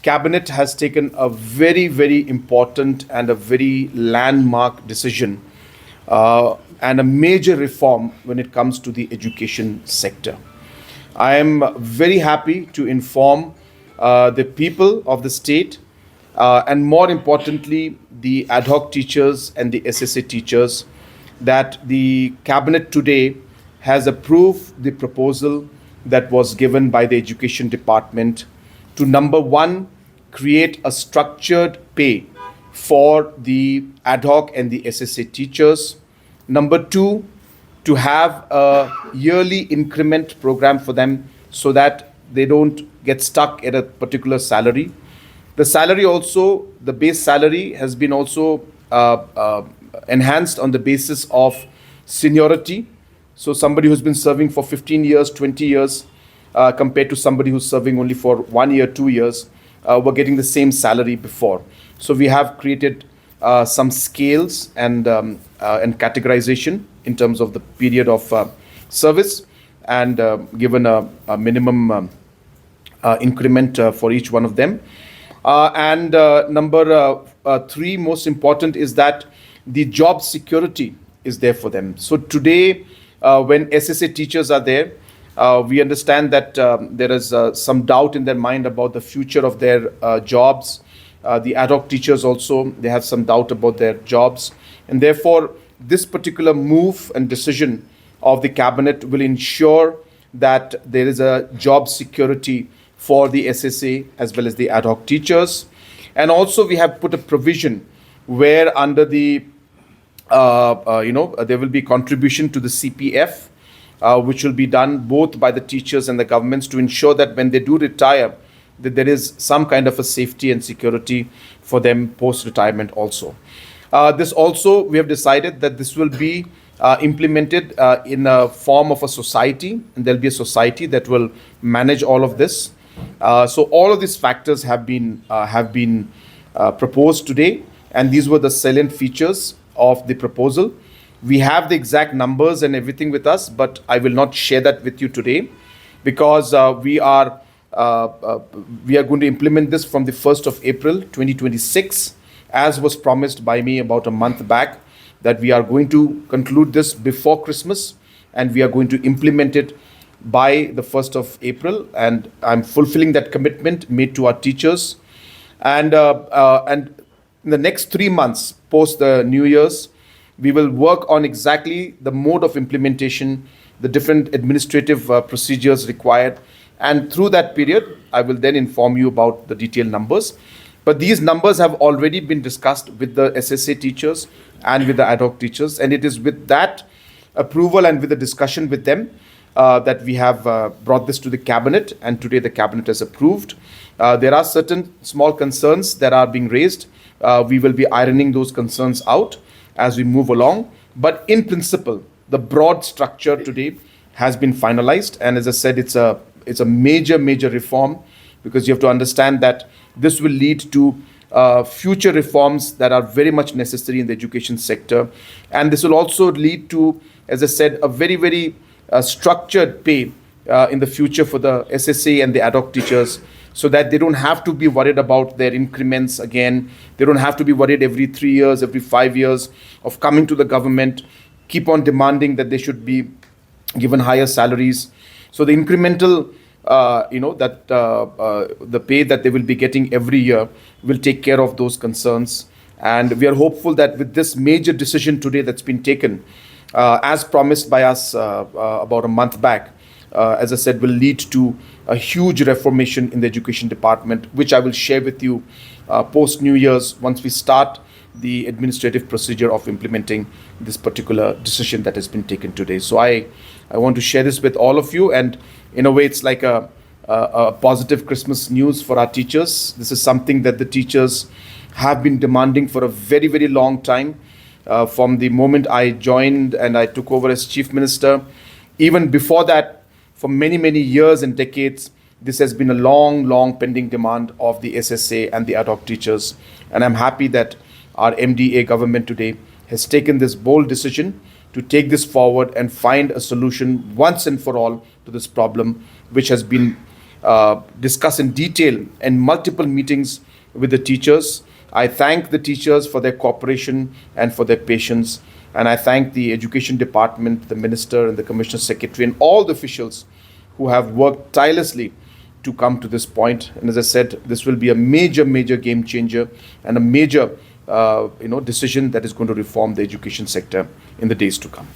Cabinet has taken a very, very important and a very landmark decision and a major reform when it comes to the education sector. I am very happy to inform the people of the state and more importantly, the ad hoc teachers and the SSA teachers that the cabinet today has approved the proposal that was given by the education department to number one, create a structured pay for the ad hoc and the SSA teachers. Number two, to have a yearly increment program for them so that they don't get stuck at a particular salary. The salary also, the base salary has been also enhanced on the basis of seniority. So somebody who's been serving for 15 years, 20 years, compared to somebody who's serving only for 1 year, 2 years, were getting the same salary before. So we have created some scales and categorization in terms of the period of service and given a minimum increment for each one of them. And number three, most important, is that the job security is there for them. So today, when SSA teachers are there, we understand that there is some doubt in their mind about the future of their jobs. The ad hoc teachers also, they have some doubt about their jobs. And therefore, this particular move and decision of the cabinet will ensure that there is a job security for the SSA as well as the ad hoc teachers. And also we have put a provision where under the, there will be contribution to the CPF, which will be done both by the teachers and the governments to ensure that when they do retire, that there is some kind of a safety and security for them post-retirement also. This also, we have decided that this will be implemented in a form of a society, and there'll be a society that will manage all of this. So all of these factors have been proposed today, and these were the salient features of the proposal. We have the exact numbers and everything with us, but I will not share that with you today because we are going to implement this from the 1st of April 2026, as was promised by me about a month back, that we are going to conclude this before Christmas and we are going to implement it by the 1st of April. And I'm fulfilling that commitment made to our teachers. And in the next 3 months post the New Year's, we will work on exactly the mode of implementation, the different administrative procedures required. And through that period, I will then inform you about the detailed numbers. But these numbers have already been discussed with the SSA teachers and with the ad hoc teachers. And it is with that approval and with the discussion with them that we have brought this to the cabinet. And today the cabinet has approved. There are certain small concerns that are being raised. We will be ironing those concerns out as we move along. But in principle, the broad structure today has been finalized. And as I said, it's a major reform, because you have to understand that this will lead to future reforms that are very much necessary in the education sector. And this will also lead to, as I said, a very structured pay in the future for the SSA and the ad hoc teachers, so that they don't have to be worried about their increments again. They don't have to be worried every 3 years, every 5 years of coming to the government, keep on demanding that they should be given higher salaries. So the incremental, the pay that they will be getting every year will take care of those concerns. And we are hopeful that with this major decision today that's been taken, as promised by us about a month back, as I said, will lead to a huge reformation in the education department, which I will share with you post New Year's once we start the administrative procedure of implementing this particular decision that has been taken today. So I want to share this with all of you, and in a way it's like a positive Christmas news for our teachers. This is something that the teachers have been demanding for a very long time. From the moment I joined and I took over as Chief Minister, even before that, for many years and decades, this has been a long pending demand of the SSA and the ad hoc teachers. And I'm happy that our MDA government today has taken this bold decision to take this forward and find a solution once and for all to this problem, which has been discuss in detail in multiple meetings with the teachers. I thank the teachers for their cooperation and for their patience. And I thank the Education Department, the Minister and the Commissioner Secretary and all the officials who have worked tirelessly to come to this point. And as I said, this will be a major, major game changer and a major decision that is going to reform the education sector in the days to come.